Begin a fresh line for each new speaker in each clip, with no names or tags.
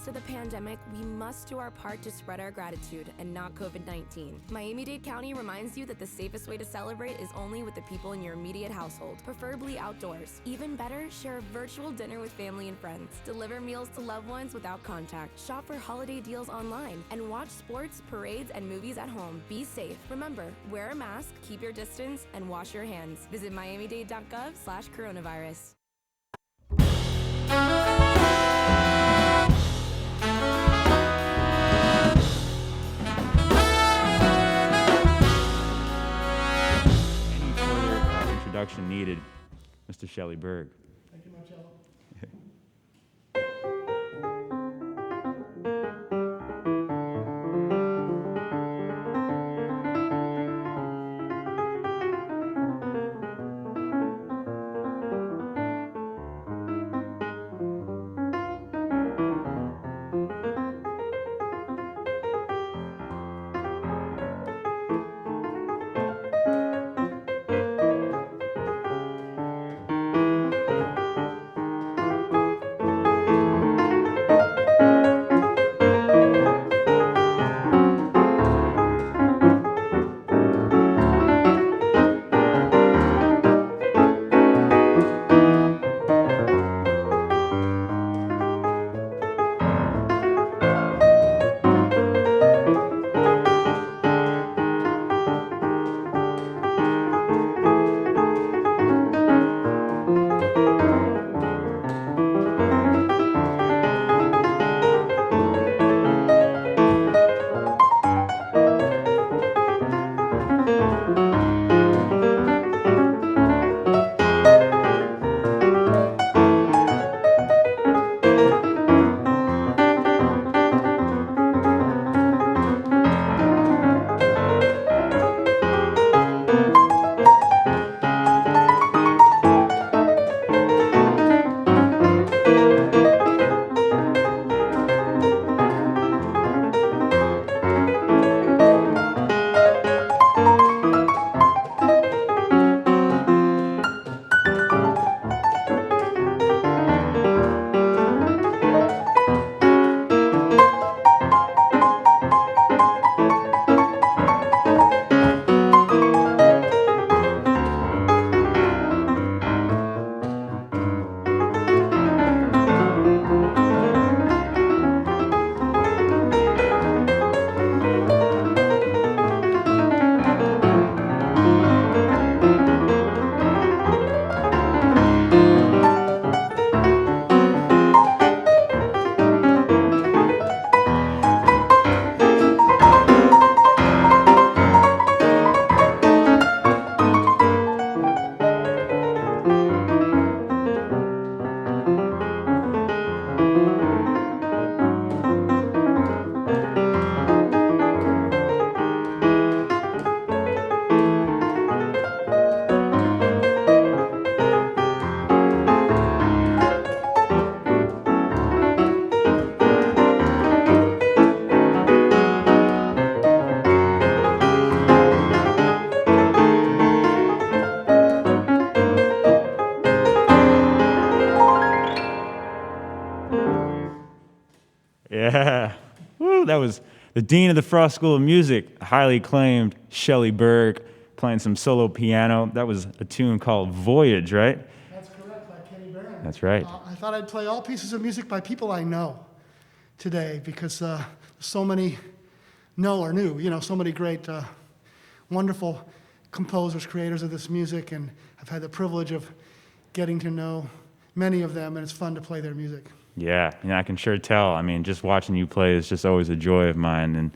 midst of the pandemic, we must do our part to spread our gratitude and not COVID-19. Miami-Dade County reminds you that the safest way to celebrate is only with the people in your immediate household, preferably outdoors. Even better, share a virtual dinner with family and friends. Deliver meals to loved ones without contact. Shop for holiday deals online. And watch sports, parades, and movies at home. Be safe. Remember, wear a mask, keep your distance, and wash your hands. Visit miamidade.gov/coronavirus.
Introduction needed, Mr. Shelly Berg.
Thank you, Marcello.
Yeah. Woo, that was the Dean of the Frost School of Music, highly acclaimed Shelly Berg, playing some solo piano. That was a tune called Voyage, right?
That's correct, by Kenny Barron.
That's right.
I thought I'd play all pieces of music by people I know today because so many know or knew, so many great, wonderful composers, creators of this music, and I've had the privilege of getting to know many of them, and it's fun to play their music.
Yeah, I can sure tell. I mean, just watching you play is just always a joy of mine, and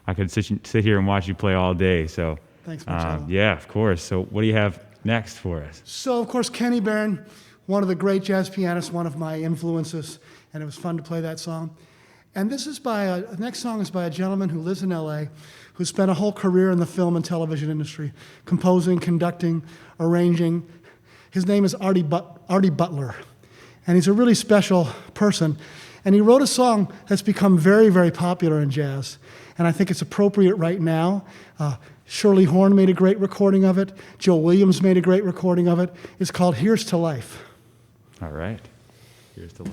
I could sit here and watch you play all day. So,
thanks, Marcello.
Yeah, of course. So, what do you have next for us?
So, of course, Kenny Barron, one of the great jazz pianists, one of my influences, and it was fun to play that song. And this is the next song is by a gentleman who lives in LA, who spent a whole career in the film and television industry, composing, conducting, arranging. His name is Artie Butler. And he's a really special person. And he wrote a song that's become very, very popular in jazz. And I think it's appropriate right now. Shirley Horn made a great recording of it. Joe Williams made a great recording of it. It's called Here's to Life.
All right. Here's to Life.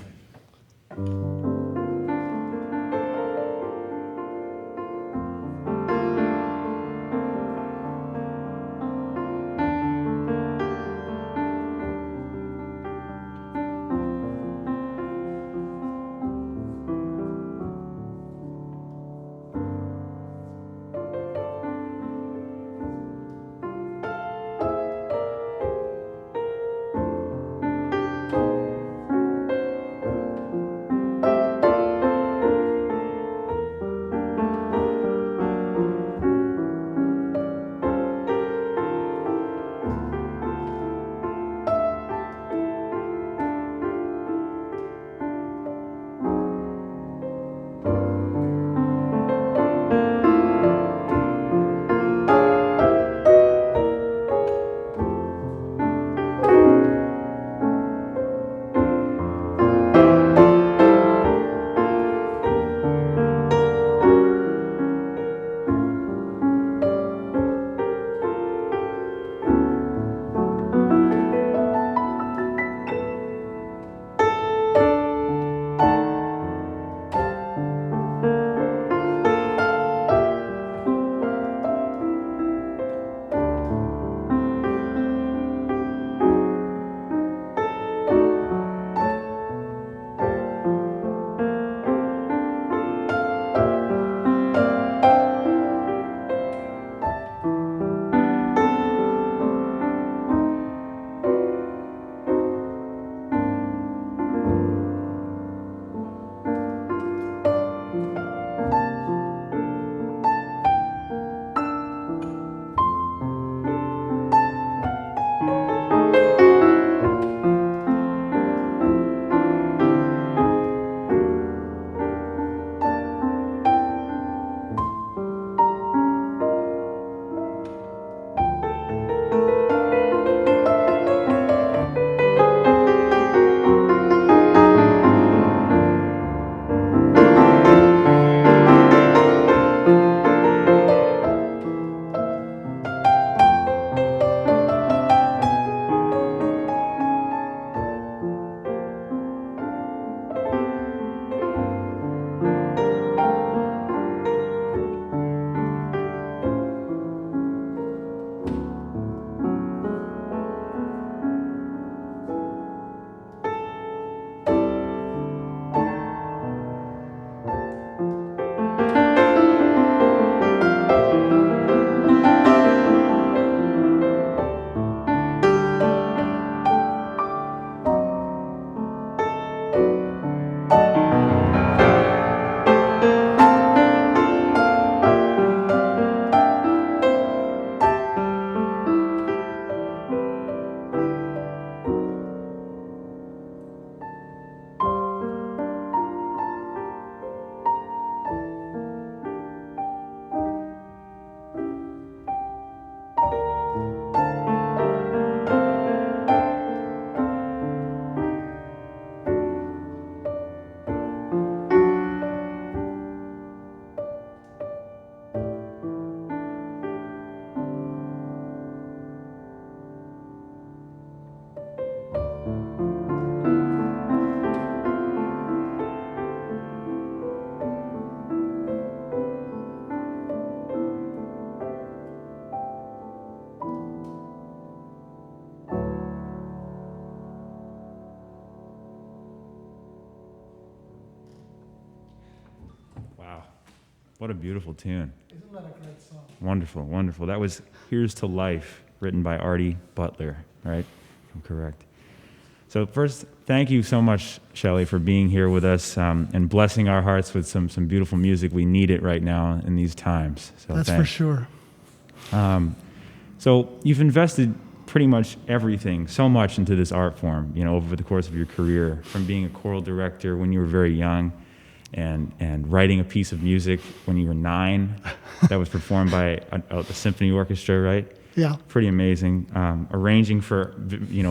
What a beautiful tune.
Isn't that a great song?
Wonderful, wonderful. That was Here's to Life, written by Artie Butler, right? I'm correct. So first, thank you so much, Shelly, for being here with us and blessing our hearts with some beautiful music. We need it right now in these times. So
That's
thanks.
for sure.
So you've invested pretty much everything, so much into this art form, over the course of your career, from being a choral director when you were very young and writing a piece of music when you were 9 that was performed by a symphony orchestra, right?
Yeah.
Pretty amazing. Arranging for,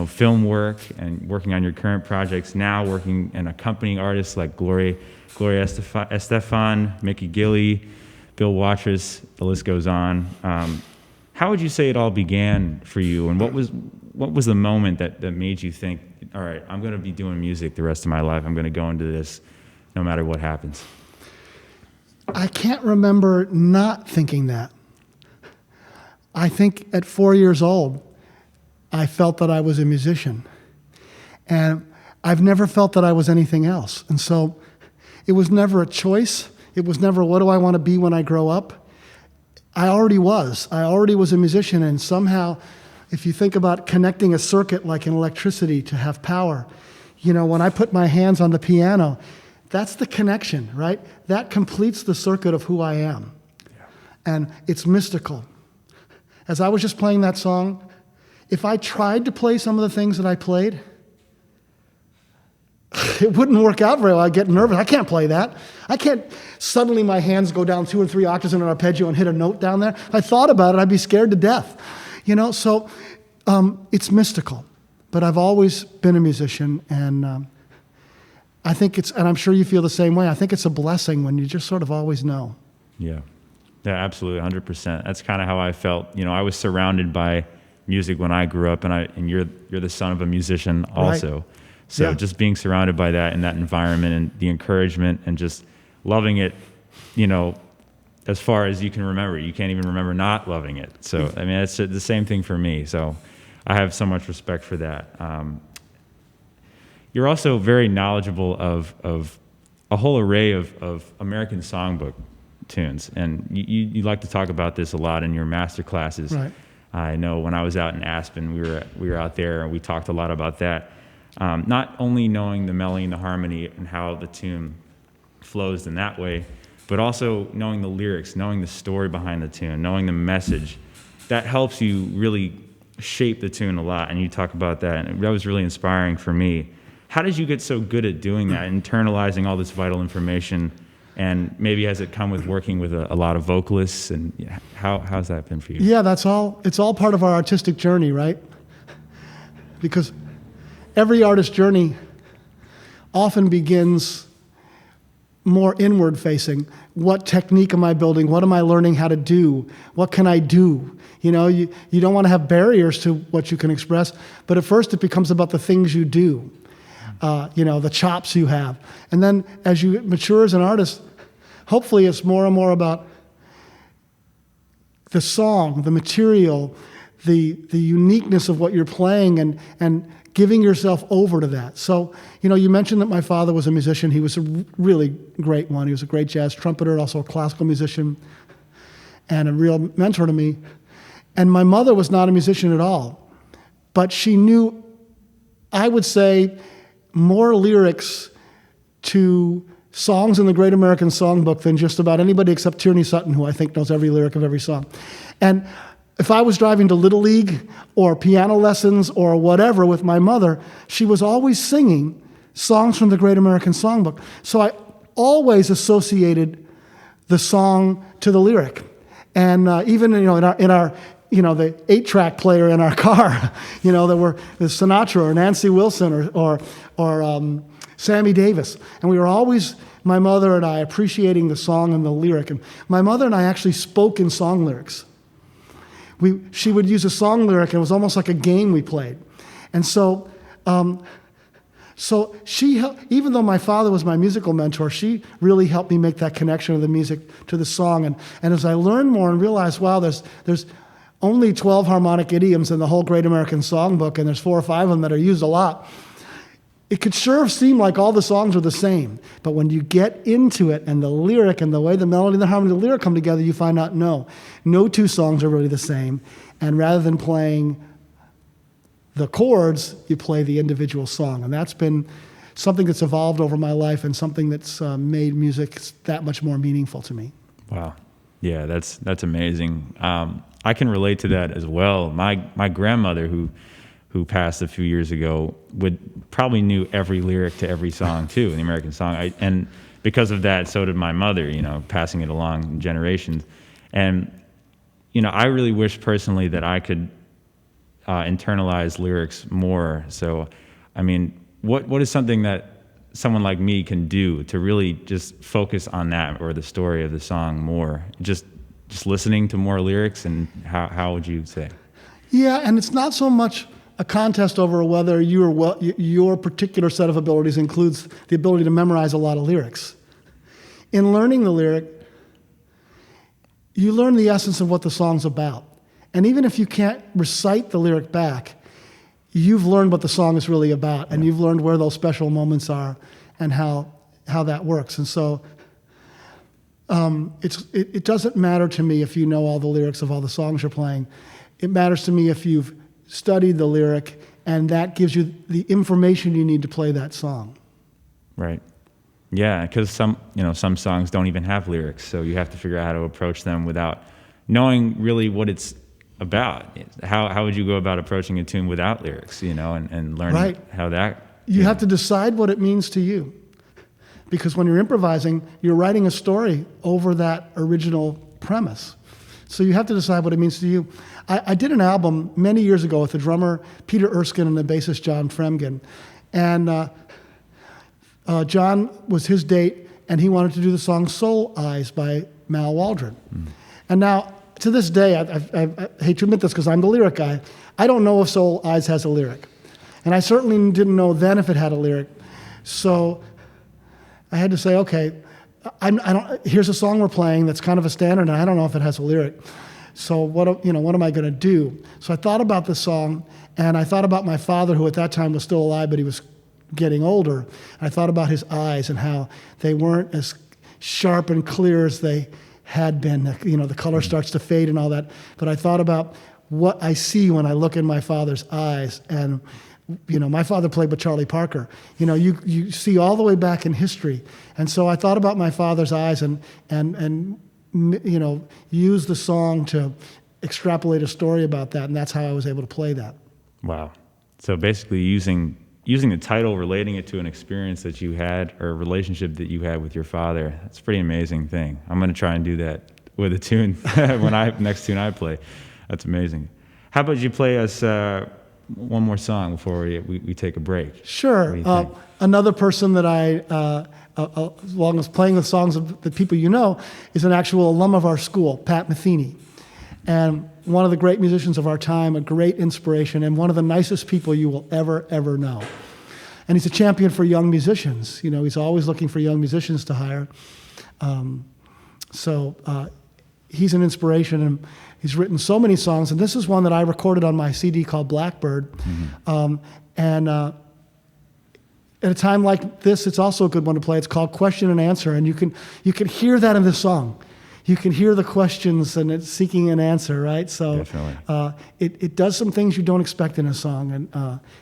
film work and working on your current projects, now working and accompanying artists like Gloria Estefan, Mickey Gilley, Bill Watrous, the list goes on. How would you say it all began for you, and what was the moment that made you think, all right, I'm going to be doing music the rest of my life. I'm going to go into this no matter what happens?
I can't remember not thinking that. I think at 4 years old, I felt that I was a musician. And I've never felt that I was anything else. And so it was never a choice. It was never, what do I want to be when I grow up? I already was. I already was a musician. And somehow, if you think about connecting a circuit like an electricity to have power, when I put my hands on the piano, that's the connection, right? That completes the circuit of who I am. Yeah. And it's mystical. As I was just playing that song, if I tried to play some of the things that I played, it wouldn't work out very well. I'd get nervous. I can't play that. I can't suddenly my hands go down 2 or 3 octaves in an arpeggio and hit a note down there. If I thought about it, I'd be scared to death. So it's mystical. But I've always been a musician, and I think and I'm sure you feel the same way, I think it's a blessing when you just sort of always know.
Yeah. Yeah, absolutely, 100%. That's kind of how I felt. I was surrounded by music when I grew up, and you're the son of a musician also. Right. So just being surrounded by that in that environment and the encouragement and just loving it, as far as you can remember. You can't even remember not loving it. So, I mean, it's the same thing for me. So I have so much respect for that. You're also very knowledgeable of a whole array of American songbook tunes, and you like to talk about this a lot in your master classes. Right. I know when I was out in Aspen, we were out there and we talked a lot about that. Not only knowing the melody and the harmony and how the tune flows in that way, but also knowing the lyrics, knowing the story behind the tune, knowing the message. That helps you really shape the tune a lot, and you talk about that, and that was really inspiring for me. How did you get so good at doing that, internalizing all this vital information? And maybe has it come with working with a lot of vocalists, and how's that been for you? Yeah, it's all part of our artistic journey, right? Because every artist's journey often begins more inward facing. What technique am I building? What am I learning how to do? What can I do? You don't want to have barriers to what you can express, but at first it becomes about the things you do, the chops you have. And then as you mature as an artist, hopefully it's more and more about the song, the material, the uniqueness of what you're playing, and giving yourself over to that. So, you mentioned that my father was a musician. He was a really great one. He was a great jazz trumpeter, also a classical musician, and a real mentor to me. And my mother was not a musician at all, but she knew, I would say, more lyrics to songs in the Great American Songbook than just about anybody except Tierney Sutton, who I think knows every lyric of every song. And if I was driving to Little League or piano lessons or whatever with my mother, she was always singing songs from the Great American Songbook. So I always associated the song to the lyric. And even in our the 8-track player in our car, there were Sinatra or Nancy Wilson or Sammy Davis. And we were always, my mother and I, appreciating the song and the lyric. And my mother and I actually spoke in song lyrics. She would use a song lyric, and it was almost like a game we played. And so she, even though my father was my musical mentor, she really helped me make that connection of the music to the song. And as I learned more and realized, wow, there's only 12 harmonic idioms in the whole Great American Songbook, and there's 4 or 5 of them that are used a lot.
it could sure seem like all the songs are the same, but when you get into it and the lyric and the way the melody and the harmony and the lyric come together, you find out no two songs are really the same. And rather than playing the chords, you play the individual song. And that's been something that's evolved over my life and something that's made music that much more meaningful to me.
Wow. Yeah, that's amazing. I can relate to that as well. My grandmother, who passed a few years ago, probably knew every lyric to every song too, in the American song. And because of that, so did my mother, passing it along in generations. And, I really wish personally that I could internalize lyrics more. So, I mean, what is something that someone like me can do to really just focus on that or the story of the song more? Just listening to more lyrics, and how would you say?
Yeah, and it's not so much a contest over whether your particular set of abilities includes the ability to memorize a lot of lyrics. In learning the lyric, you learn the essence of what the song's about. And even if you can't recite the lyric back, you've learned what the song is really about, and you've learned where those special moments are and how that works. And so it doesn't matter to me if you know all the lyrics of all the songs you're playing. It matters to me if you've studied the lyric, and that gives you the information you need to play that song.
Right. Yeah, because some songs don't even have lyrics, so you have to figure out how to approach them without knowing really what it's about. How would you go about approaching a tune without lyrics, and learning how that...
You have to decide what it means to you. Because when you're improvising, you're writing a story over that original premise. So you have to decide what it means to you. I did an album many years ago with the drummer Peter Erskine and the bassist John Fremgen. And John was his date, and he wanted to do the song Soul Eyes by Mal Waldron. And now, to this day, I hate to admit this because I'm the lyric guy, I don't know if Soul Eyes has a lyric. And I certainly didn't know then if it had a lyric. So I had to say, okay, here's a song we're playing that's kind of a standard, and I don't know if it has a lyric. So what am I going to do? So I thought about the song, and I thought about my father, who at that time was still alive, but he was getting older. And I thought about his eyes and how they weren't as sharp and clear as they had been. The color starts to fade and all that. But I thought about what I see when I look in my father's eyes. And my father played with Charlie Parker. You see all the way back in history. And so I thought about my father's eyes and use the song to extrapolate a story about that, and that's how I was able to play that.
Wow. So basically using the title, relating it to an experience that you had or a relationship that you had with your father, that's a pretty amazing thing. I'm going to try and do that with a tune next tune I play. That's amazing. How about you play us one more song before we take a break?
Sure. Another person that along with playing with songs of the people is an actual alum of our school, Pat Metheny. And one of the great musicians of our time, a great inspiration, and one of the nicest people you will ever know. And he's a champion for young musicians. He's always looking for young musicians to hire. So he's an inspiration, and he's written so many songs. And this is one that I recorded on my CD called Blackbird. Mm-hmm. At a time like this, it's also a good one to play. It's called Question and Answer, and you can hear that in this song. You can hear the questions, and it's seeking an answer, right? So it does some things you don't expect in a song,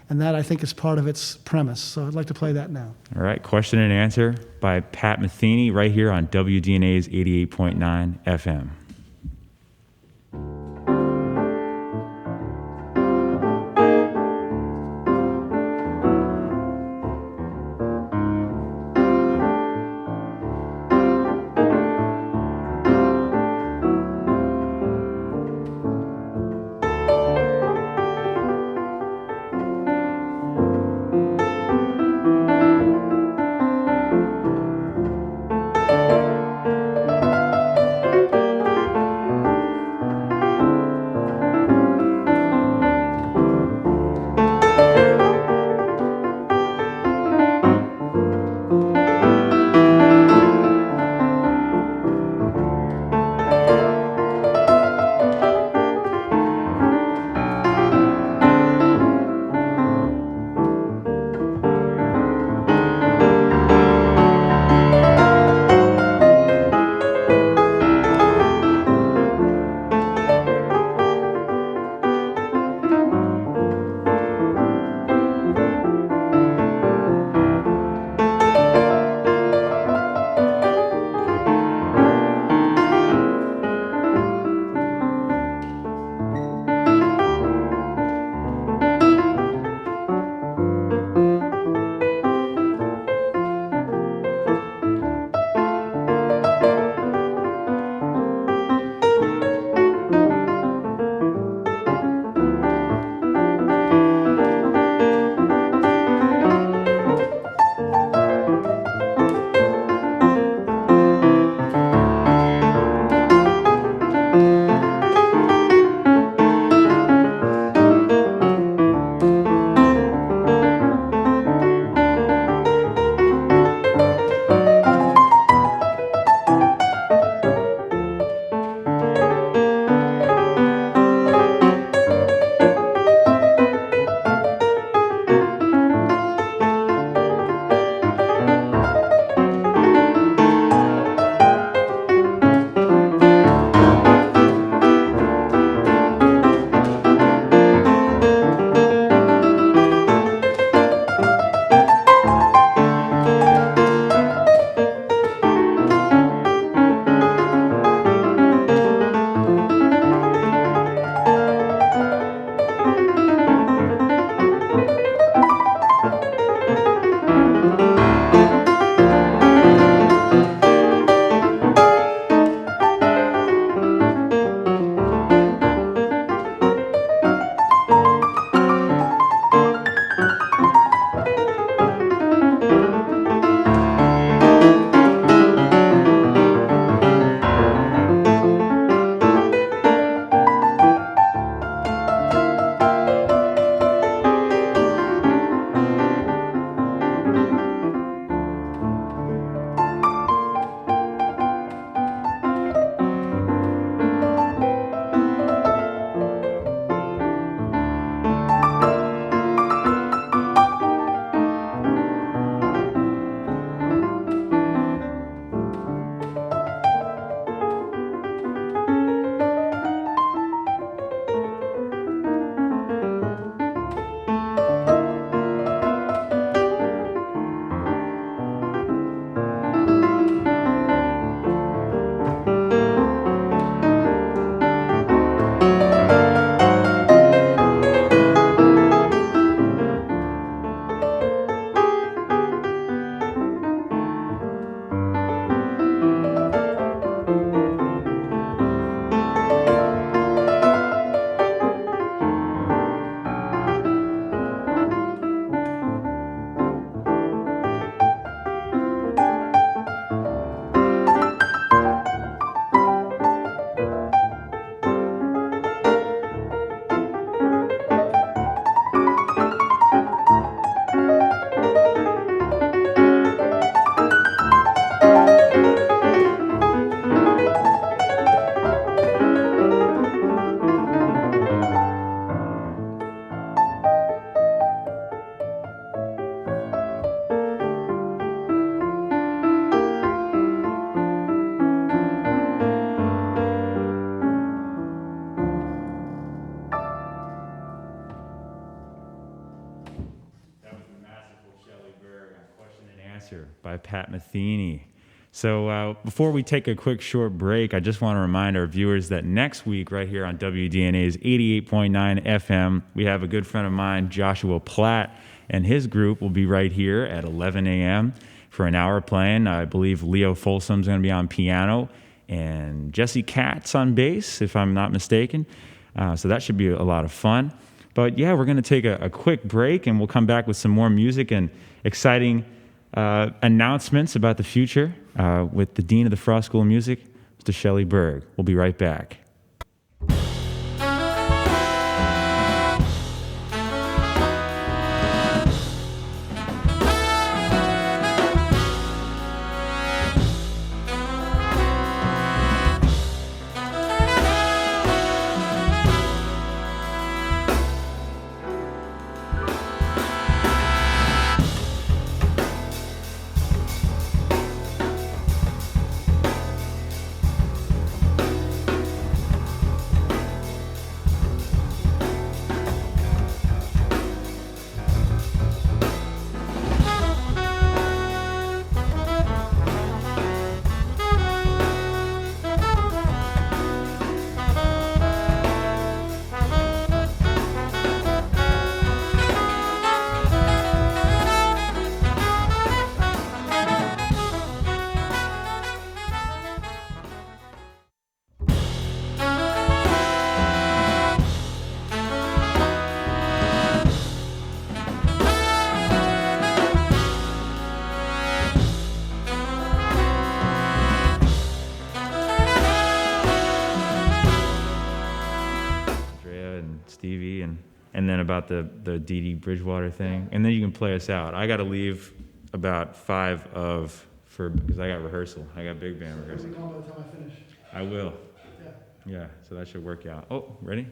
and that, I think, is part of its premise. So I'd like to play that now.
All right, Question and Answer by Pat Metheny right here on WDNA's 88.9 FM. Answer by Pat Metheny. So before we take a quick short break, I just want to remind our viewers that next week, right here on WDNA's 88.9 FM, we have a good friend of mine, Joshua Platt, and his group will be right here at 11 a.m. for an hour playing. I believe Leo Folsom's going to be on piano and Jesse Katz on bass, if I'm not mistaken. So that should be a lot of fun. But yeah, we're going to take a quick break, and we'll come back with some more music and exciting announcements about the future with the Dean of the Frost School of Music, Mr. Shelly Berg. We'll be right back. And then about the Dee Dee Bridgewater thing, and then you can play us out. I got to leave about because I got rehearsal. I got big band rehearsal.
By the time I finish.
I will. Yeah, so that should work out. Oh, ready?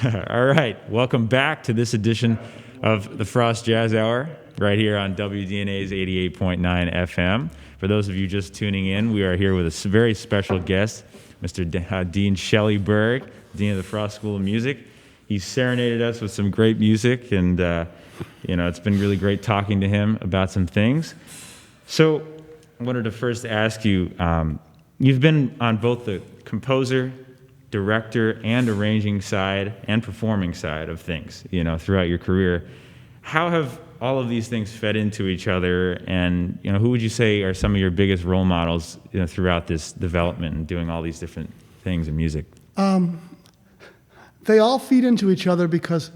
All right, welcome back to this edition of the Frost Jazz Hour, right here on WDNA's 88.9 FM. For those of you just tuning in, we are here with a very special guest, Mr. Dean Shelly Berg, Dean of the Frost School of Music. He's serenaded us with some great music, and it's been really great talking to him about some things. So I wanted to first ask you, you've been on both the composer, director, and arranging side and performing side of things, throughout your career. How have all of these things fed into each other, and who would you say are some of your biggest role models throughout this development and doing all these different things in music?
They all feed into each other because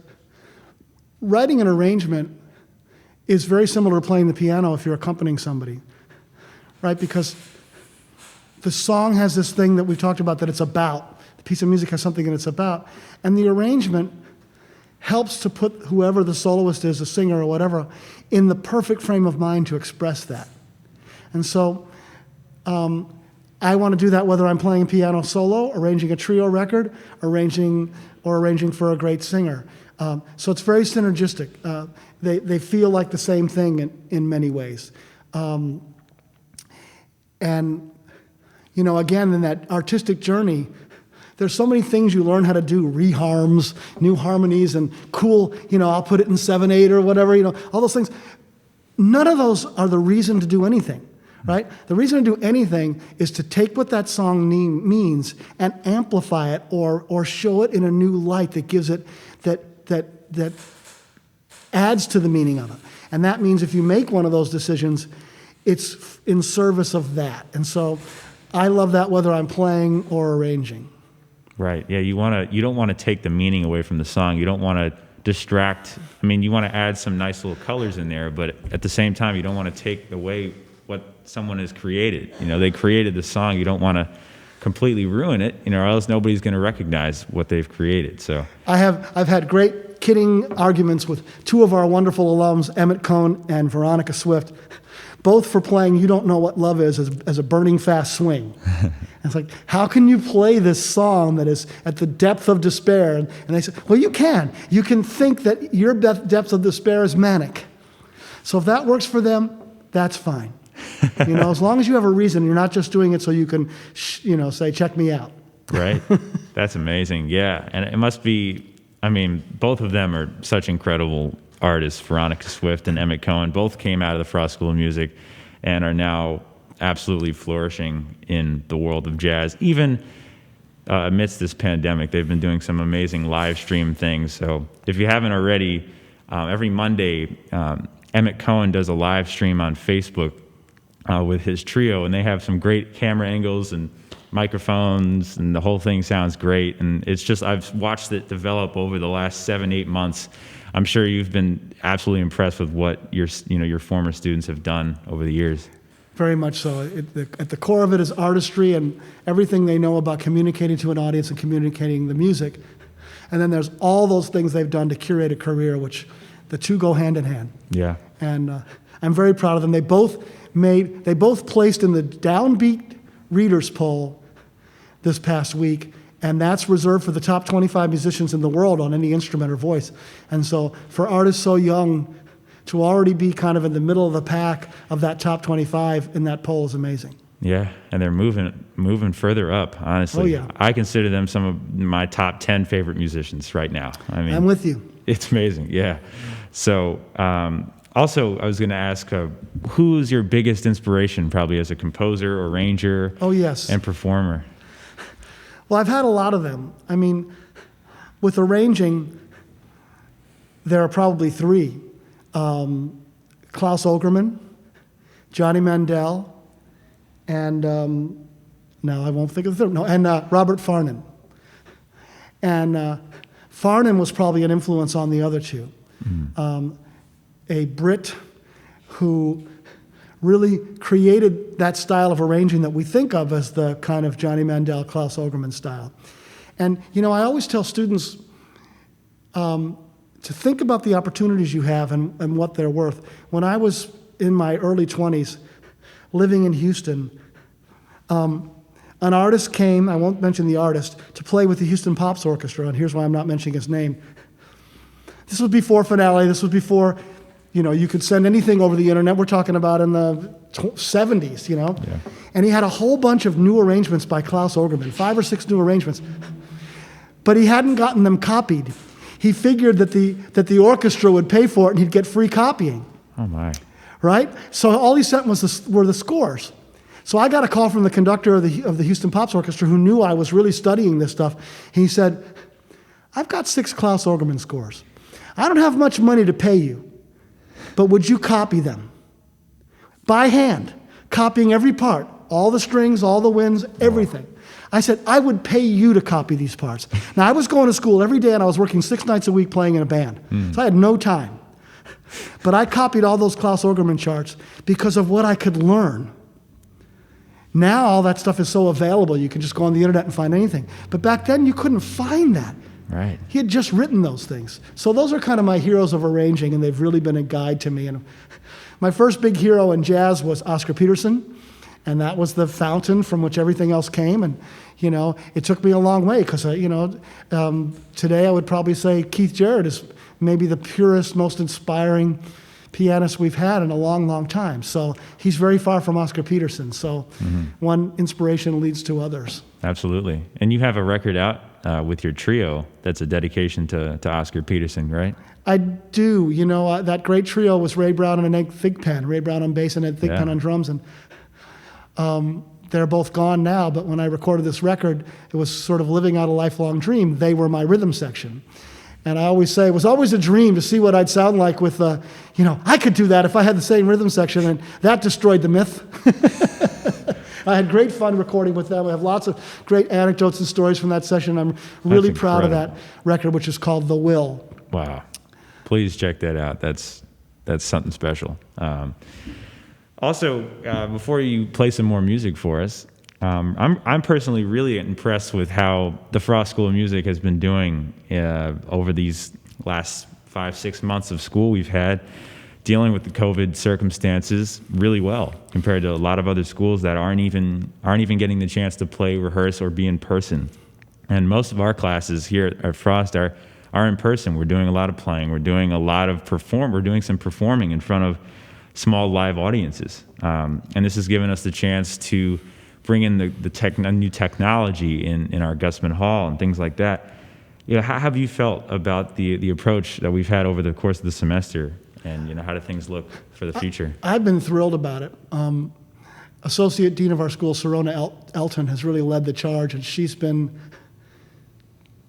writing an arrangement is very similar to playing the piano if you're accompanying somebody, right? Because the song has this thing that we've talked about that it's about. The piece of music has something that it's about. And the arrangement helps to put whoever the soloist is, the singer or whatever, in the perfect frame of mind to express that. And so I want to do that whether I'm playing piano solo, arranging a trio record, arranging for a great singer. So it's very synergistic. They feel like the same thing in many ways. And, again, in that artistic journey, there's so many things you learn how to do, reharms, new harmonies, and cool, I'll put it in 7/8 or whatever, all those things. None of those are the reason to do anything. Right? The reason to do anything is to take what that song means and amplify it or show it in a new light that gives it, that adds to the meaning of it. And that means if you make one of those decisions, it's in service of that. And so I love that whether I'm playing or arranging.
Right. Yeah, you don't want to take the meaning away from the song. You don't want to distract. You want to add some nice little colors in there, but at the same time, you don't want to take away what someone has created. They created the song. You don't want to completely ruin it, or else nobody's going to recognize what they've created. So
I've had great kidding arguments with two of our wonderful alums, Emmett Cohn and Veronica Swift, both for playing You Don't Know What Love Is as a burning fast swing. It's like, how can you play this song that is at the depth of despair? And they said, well, you can. You can think that your depth of despair is manic. So if that works for them, that's fine. As long as you have a reason, you're not just doing it so you can, say, check me out.
Right. That's amazing. Yeah. And it must be, both of them are such incredible artists, Veronica Swift and Emmett Cohen, both came out of the Frost School of Music and are now absolutely flourishing in the world of jazz. Even amidst this pandemic, they've been doing some amazing live stream things. So if you haven't already, every Monday, Emmett Cohen does a live stream on Facebook with his trio, and they have some great camera angles and microphones, and the whole thing sounds great. And it's just, I've watched it develop over the last 7-8 months. I'm sure you've been absolutely impressed with what your former students have done over the years.
Very much so. At the core of it is artistry and everything they know about communicating to an audience and communicating the music. And then there's all those things they've done to curate a career, which the two go hand in hand.
Yeah.
And I'm very proud of them. They both placed in the Downbeat Readers Poll this past week, and that's reserved for the top 25 musicians in the world on any instrument or voice. And so for artists so young to already be kind of in the middle of the pack of that top 25 in that poll is amazing.
Yeah, and they're moving further up, honestly.
Oh, yeah.
I consider them some of my top 10 favorite musicians right now. I mean,
I'm with you.
It's amazing, yeah. So, also, I was going to ask, who's your biggest inspiration, probably as a composer, arranger,
oh, yes,
and performer?
Well, I've had a lot of them. I mean, with arranging, there are probably three. Klaus Ogerman, Johnny Mandel, and now I won't think of the third. No, and Robert Farnon. And Farnon was probably an influence on the other two. A Brit who really created that style of arranging that we think of as the kind of Johnny Mandel, Klaus Ogerman style. And, I always tell students to think about the opportunities you have and what they're worth. When I was in my early 20s, living in Houston, an artist came, I won't mention the artist, to play with the Houston Pops Orchestra, and here's why I'm not mentioning his name. This was before Finale, this was before, you could send anything over the internet. We're talking about in the 70s, Yeah. And he had a whole bunch of new arrangements by Klaus Ogerman, 5 or 6 new arrangements. But he hadn't gotten them copied. He figured that the orchestra would pay for it and he'd get free copying.
Oh, my.
Right? So all he sent were the scores. So I got a call from the conductor of the Houston Pops Orchestra who knew I was really studying this stuff. He said, I've got 6 Klaus Ogerman scores. I don't have much money to pay you, but would you copy them? By hand, copying every part, all the strings, all the winds, everything. I said, I would pay you to copy these parts. Now, I was going to school every day, and I was working 6 nights a week playing in a band. So I had no time. But I copied all those Klaus Ogerman charts because of what I could learn. Now, all that stuff is so available, you can just go on the internet and find anything. But back then, you couldn't find that.
Right.
He had just written those things. So those are kind of my heroes of arranging, and they've really been a guide to me. And my first big hero in jazz was Oscar Peterson, and that was the fountain from which everything else came. And, it took me a long way because, today I would probably say Keith Jarrett is maybe the purest, most inspiring pianist we've had in a long, long time. So he's very far from Oscar Peterson. So one inspiration leads to others.
Absolutely. And you have a record out with your trio that's a dedication to Oscar Peterson, right?
I do. That great trio was Ray Brown and Ed Thigpen. Ray Brown on bass and Ed Thigpen on drums. And they're both gone now, but when I recorded this record, it was sort of living out a lifelong dream. They were my rhythm section. And I always say it was always a dream to see what I'd sound like with, I could do that if I had the same rhythm section, and that destroyed the myth. I had great fun recording with them. I have lots of great anecdotes and stories from that session. I'm really proud of that record, which is called The Will.
Wow. Please check that out. That's something special. Also, before you play some more music for us, I'm personally really impressed with how the Frost School of Music has been doing over these last 5-6 months of school we've had, dealing with the COVID circumstances really well compared to a lot of other schools that aren't even getting the chance to play, rehearse, or be in person. And most of our classes here at Frost are in person. We're doing a lot of playing. We're doing a lot of We're doing some performing in front of small live audiences. And this has given us the chance to bring in the new technology in our Gusman Hall and things like that. how have you felt about the approach that we've had over the course of the semester, and how do things look for the future?
I've been thrilled about it. Associate Dean of our school, Serona Elton, has really led the charge, and she's been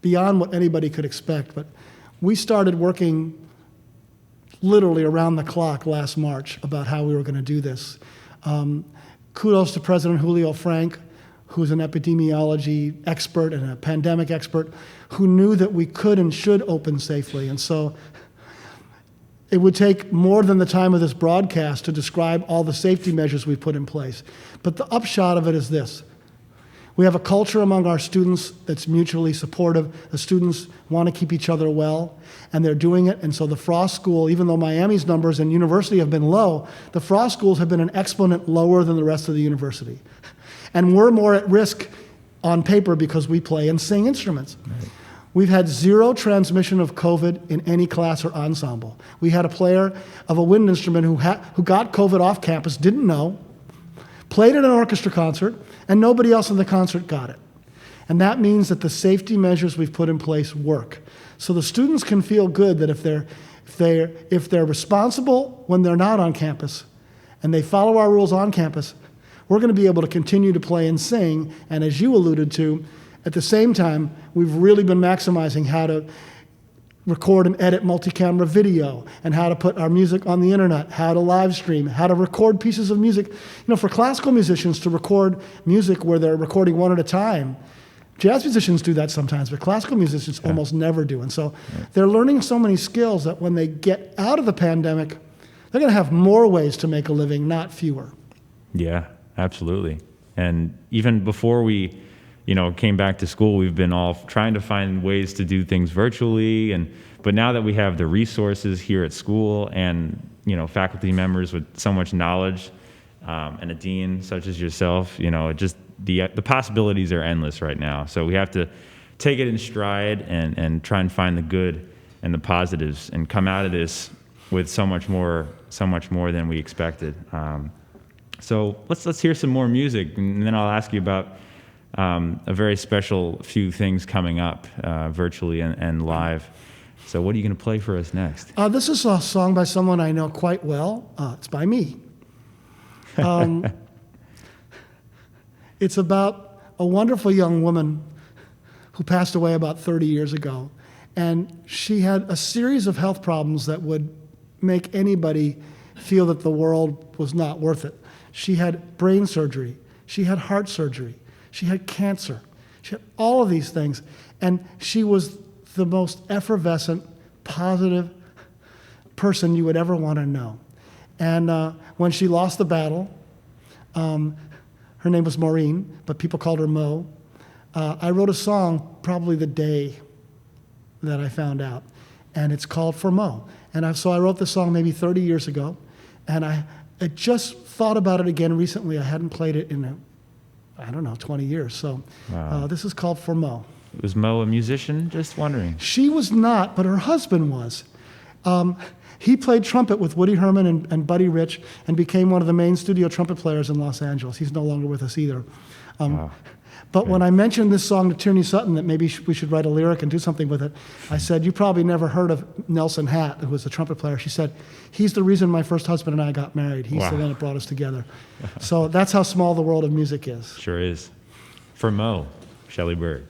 beyond what anybody could expect. But we started working literally around the clock last March about how we were going to do this. Kudos to President Julio Frank, who's an epidemiology expert and a pandemic expert, who knew that we could and should open safely. And so it would take more than the time of this broadcast to describe all the safety measures we put in place. But the upshot of it is this. We have a culture among our students that's mutually supportive. The students want to keep each other well, and they're doing it. And so the Frost School, even though Miami's numbers and university have been low, the Frost Schools have been an exponent lower than the rest of the university. And we're more at risk on paper because we play and sing instruments. Right. We've had zero transmission of COVID in any class or ensemble. We had a player of a wind instrument who got COVID off campus, didn't know, played at an orchestra concert, and nobody else in the concert got it. And that means that the safety measures we've put in place work. So the students can feel good that if they're responsible when they're not on campus, and they follow our rules on campus, we're going to be able to continue to play and sing. And as you alluded to, at the same time, we've really been maximizing how to record and edit multi-camera video, and how to put our music on the internet, how to live stream, how to record pieces of music. For classical musicians to record music where they're recording one at a time, jazz musicians do that sometimes, but classical musicians almost never do. And so they're learning so many skills that when they get out of the pandemic, they're going to have more ways to make a living, not fewer.
Yeah, absolutely. And even before we came back to school, we've been all trying to find ways to do things virtually. But now that we have the resources here at school and, faculty members with so much knowledge, and a dean such as yourself, just the possibilities are endless right now. So we have to take it in stride and try and find the good and the positives and come out of this with so much more than we expected. So let's hear some more music, and then I'll ask you about a very special few things coming up virtually and live. So what are you going to play for us next?
This is a song by someone I know quite well. It's by me. It's about a wonderful young woman who passed away about 30 years ago. And she had a series of health problems that would make anybody feel that the world was not worth it. She had brain surgery. She had heart surgery. She had cancer. She had all of these things. And she was the most effervescent, positive person you would ever want to know. And when she lost the battle, her name was Maureen, but people called her Mo. I wrote a song probably the day that I found out, and it's called For Mo. And so I wrote this song maybe 30 years ago, and I just thought about it again recently. I hadn't played it in, 20 years. So
wow.
This is called For Mo.
Was Mo a musician? Just wondering.
She was not, but her husband was. He played trumpet with Woody Herman and Buddy Rich and became one of the main studio trumpet players in Los Angeles. He's no longer with us either.
Wow.
But when I mentioned this song to Tierney Sutton, that maybe we should write a lyric and do something with it, I said, you probably never heard of Nelson Hatt, who was a trumpet player. She said, he's the reason my first husband and I got married. He's the one that brought us together. So that's how small the world of music is.
Sure is. For Mo, Shelly Berg.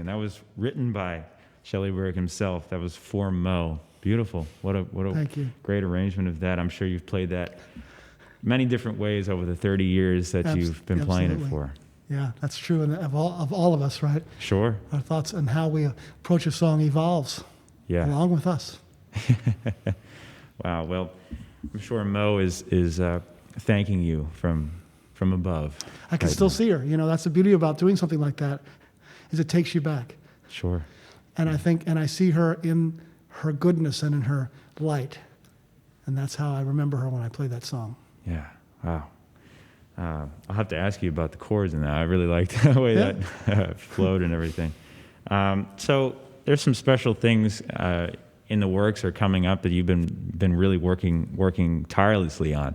tune. That was written by Shelly Berg himself. That was for Mo. Beautiful. What a
Thank you.
great arrangement of that. I'm sure you've played that many different ways over the 30 years that you've been playing it for.
Yeah, that's true. And of all of us, right?
Sure.
Our thoughts and how we approach a song evolves along with us.
Wow. Well, I'm sure Mo is thanking you from above.
I can still see her. You know, that's the beauty about doing something like that, is it takes you back.
Sure.
And I see her in her goodness and in her light. And that's how I remember her when I play that song.
Yeah. Wow. I'll have to ask you about the chords in that. I really liked the way that flowed and everything. So there's some special things in the works or coming up that you've been really working tirelessly on.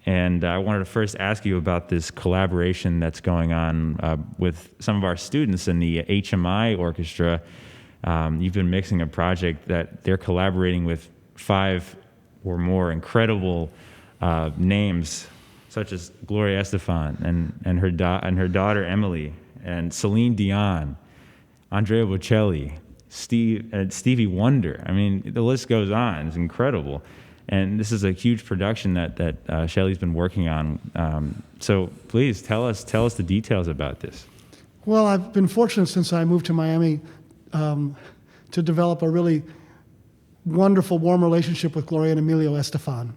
And I wanted to first ask you about this collaboration that's going on with some of our students in the HMI orchestra. You've been mixing a project that they're collaborating with 5 or more incredible names, such as Gloria Estefan and her daughter Emily, and Celine Dion, Andrea Bocelli, Stevie Wonder. I mean, the list goes on. It's incredible. And this is a huge production that Shelly's been working on. So please tell us the details about this.
Well, I've been fortunate since I moved to Miami to develop a really wonderful, warm relationship with Gloria and Emilio Estefan.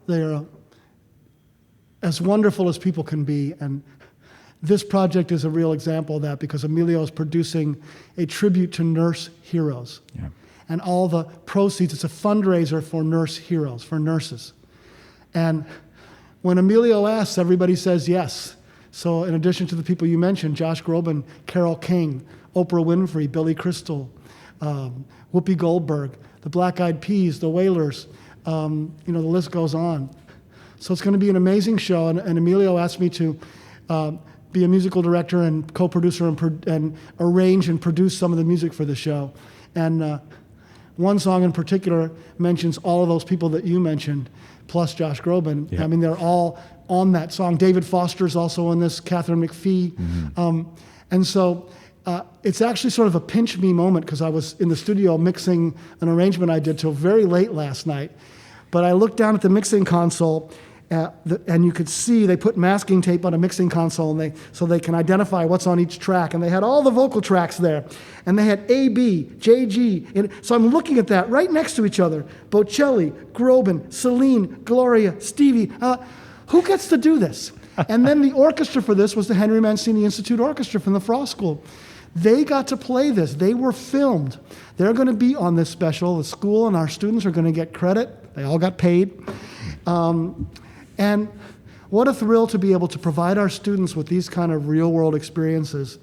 They're as wonderful as people can be, and this project is a real example of that because Emilio is producing a tribute to nurse heroes.
Yeah.
And all the proceeds, it's a fundraiser for nurse heroes, for nurses. And when Emilio asks, everybody says yes. So in addition to the people you mentioned, Josh Groban, Carole King, Oprah Winfrey, Billy Crystal, Whoopi Goldberg, the Black Eyed Peas, the Wailers, the list goes on. So it's going to be an amazing show, and Emilio asked me to be a musical director and co-producer and arrange and produce some of the music for the show. And one song in particular mentions all of those people that you mentioned, plus Josh Groban.
Yeah.
I mean, they're all on that song. David Foster's also on this, Catherine McPhee. Mm-hmm. And so it's actually sort of a pinch me moment because I was in the studio mixing an arrangement I did till very late last night. But I looked down at the mixing console and you could see they put masking tape on a mixing console so they can identify what's on each track. And they had all the vocal tracks there. And they had A, B, J, G. And so I'm looking at that right next to each other. Bocelli, Groban, Celine, Gloria, Stevie. Who gets to do this? And then the orchestra for this was the Henry Mancini Institute Orchestra from the Frost School. They got to play this. They were filmed. They're going to be on this special. The school and our students are going to get credit. They all got paid. And what a thrill to be able to provide our students with these kind of real-world experiences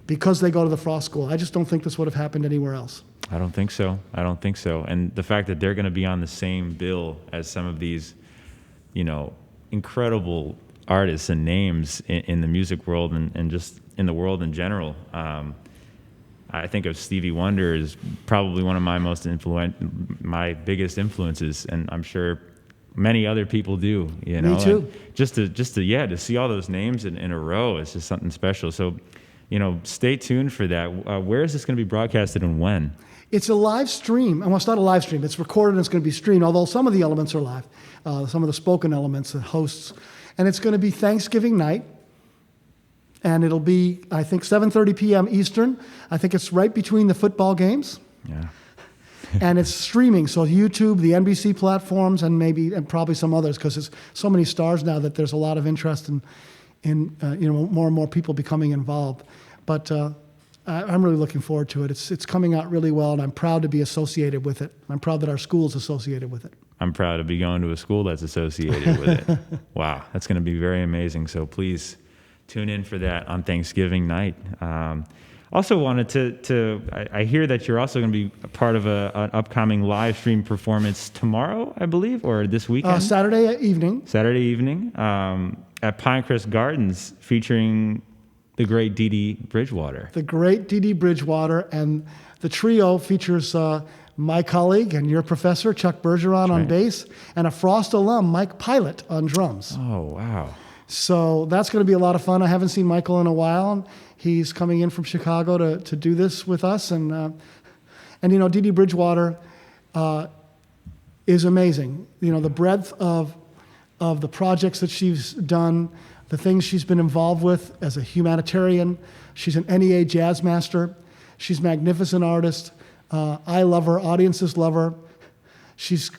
because they go to the Frost School. I just don't think this would have happened anywhere else.
I don't think so. And the fact that they're going to be on the same bill as some of these, incredible artists and names in the music world and just in the world in general. I think of Stevie Wonder as probably one of my biggest influences, and I'm sure many other people do.
Me too.
And just to see all those names in a row is just something special. So, stay tuned for that. Where is this going to be broadcasted and when? It's
a live stream. Well, it's not a live stream. It's recorded and it's going to be streamed, although some of the elements are live. Some of the spoken elements, the hosts. And it's going to be Thanksgiving night. And it'll be, I think, 7:30 p.m. Eastern. I think it's right between the football games.
Yeah.
And it's streaming, so YouTube, the NBC platforms, and probably some others, because there's so many stars now that there's a lot of interest in more and more people becoming involved. But I'm really looking forward to it. It's coming out really well, and I'm proud to be associated with it. I'm proud that our school's associated with it.
I'm proud to be going to a school that's associated with it. Wow, that's going to be very amazing. So please tune in for that on Thanksgiving night. Also wanted I hear that you're also going to be a part of an upcoming live stream performance tomorrow, I believe, or this weekend?
Saturday evening.
At Pinecrest Gardens, featuring the great Dee Dee Bridgewater.
The great Dee Dee Bridgewater, and the trio features my colleague and your professor, Chuck Bergeron, on bass, and a Frost alum, Mike Pilot, on drums.
Oh, wow.
So that's going to be a lot of fun. I haven't seen Michael in a while. He's coming in from Chicago to do this with us. And you know, Dee Dee Bridgewater is amazing. You know, the breadth of the projects that she's done, the things she's been involved with as a humanitarian. She's an NEA jazz master. She's a magnificent artist. I love her. Audiences love her. She's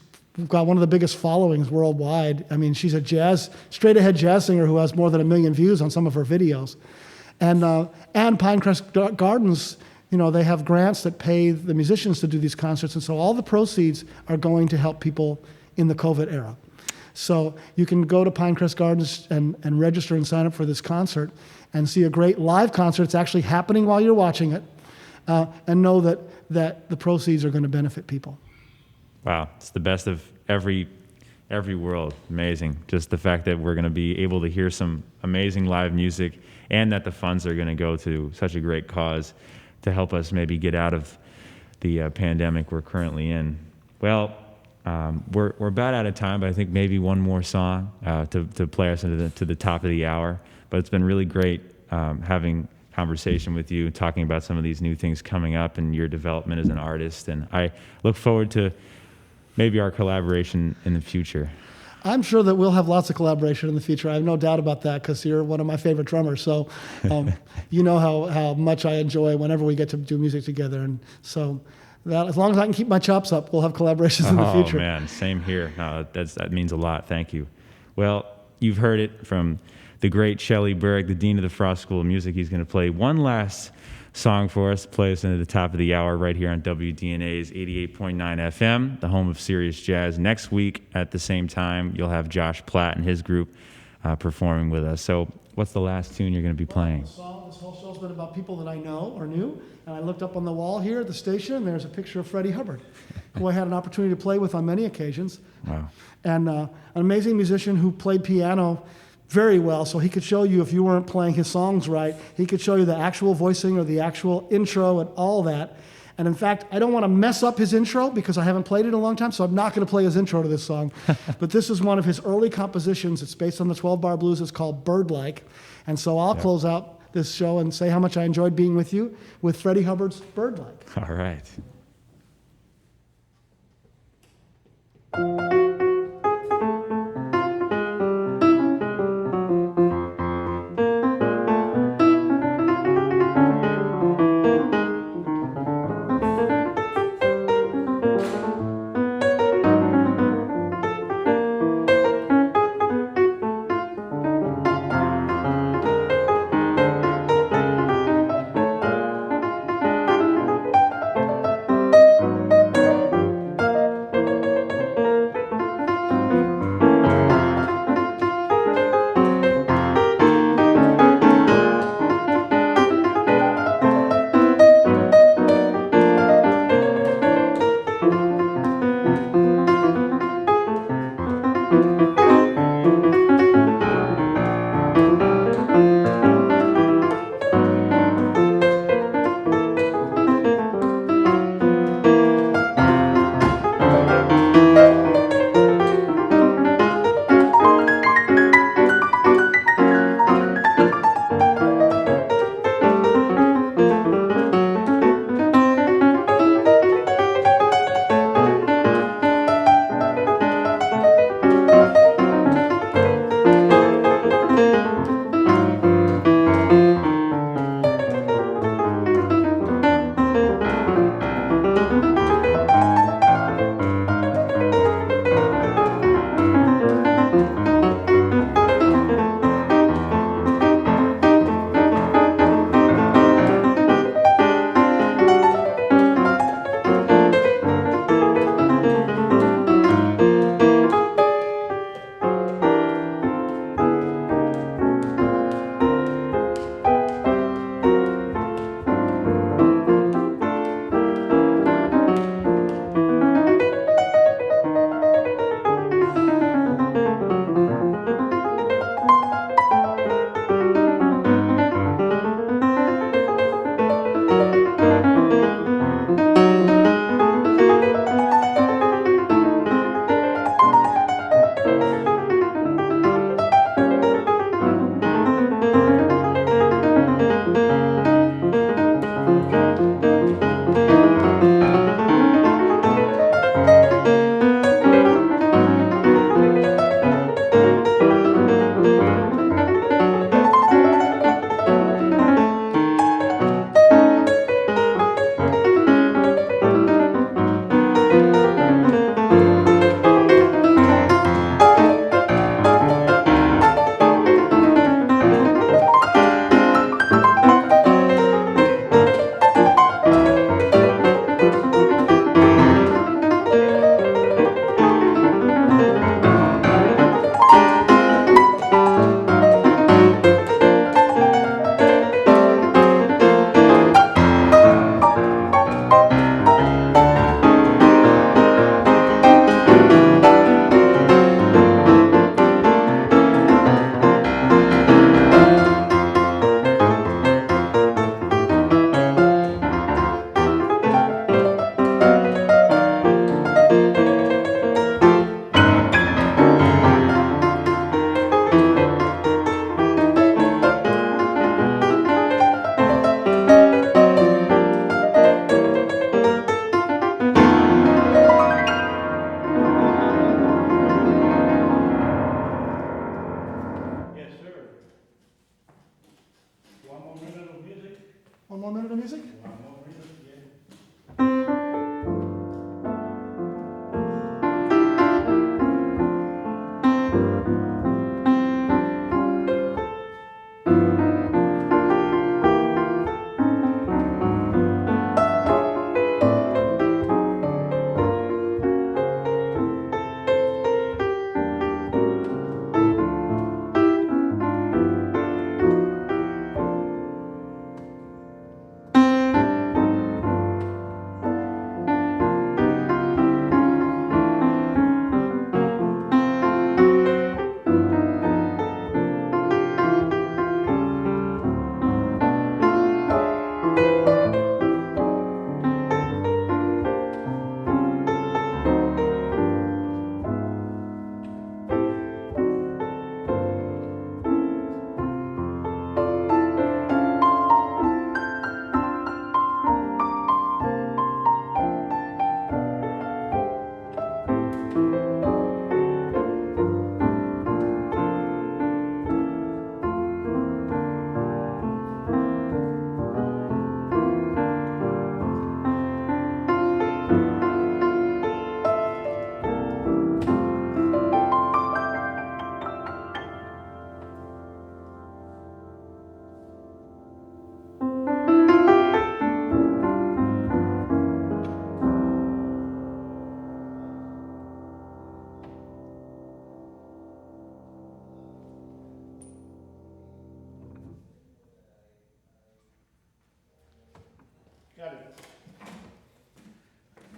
got one of the biggest followings worldwide. I mean, she's a straight-ahead jazz singer who has more than 1 million views on some of her videos. And Pinecrest Gardens, you know, they have grants that pay the musicians to do these concerts, and so all the proceeds are going to help people in the COVID era. So you can go to Pinecrest Gardens and register and sign up for this concert and see a great live concert. It's actually happening while you're watching it, and know that the proceeds are going to benefit people.
Wow, it's the best of every world. Amazing. Just the fact that we're going to be able to hear some amazing live music, and that the funds are going to go to such a great cause to help us maybe get out of the pandemic we're currently in. Well, we're about out of time, but I think maybe one more song to play us to the top of the hour. But it's been really great having conversation with you, talking about some of these new things coming up and your development as an artist. And I look forward to maybe our collaboration in the future.
I'm sure that we'll have lots of collaboration in the future. I have no doubt about that, because you're one of my favorite drummers. So you know how much I enjoy whenever we get to do music together. And so that, as long as I can keep my chops up, we'll have collaborations in the future.
Oh, man, same here. That means a lot. Thank you. Well, you've heard it from the great Shelly Berg, the Dean of the Frost School of Music. He's going to play one last song for us, play us into the top of the hour right here on WDNA's 88.9 FM, the home of Serious Jazz. Next week at the same time, you'll have Josh Platt and his group performing with us. So what's the last tune you're going to be playing?
This whole show's been about people that I know or knew, and I looked up on the wall here at the station, and there's a picture of Freddie Hubbard, who I had an opportunity to play with on many occasions.
Wow.
And an amazing musician who played piano very well, so he could show you, if you weren't playing his songs right, he could show you the actual voicing or the actual intro and all that. And in fact, I don't want to mess up his intro because I haven't played it in a long time, so I'm not going to play his intro to this song. But this is one of his early compositions. It's based on the 12-bar blues. It's called Bird-like. And so I'll close out this show and say how much I enjoyed being with you with Freddie Hubbard's Bird-like.
All right.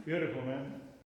Beautiful, man.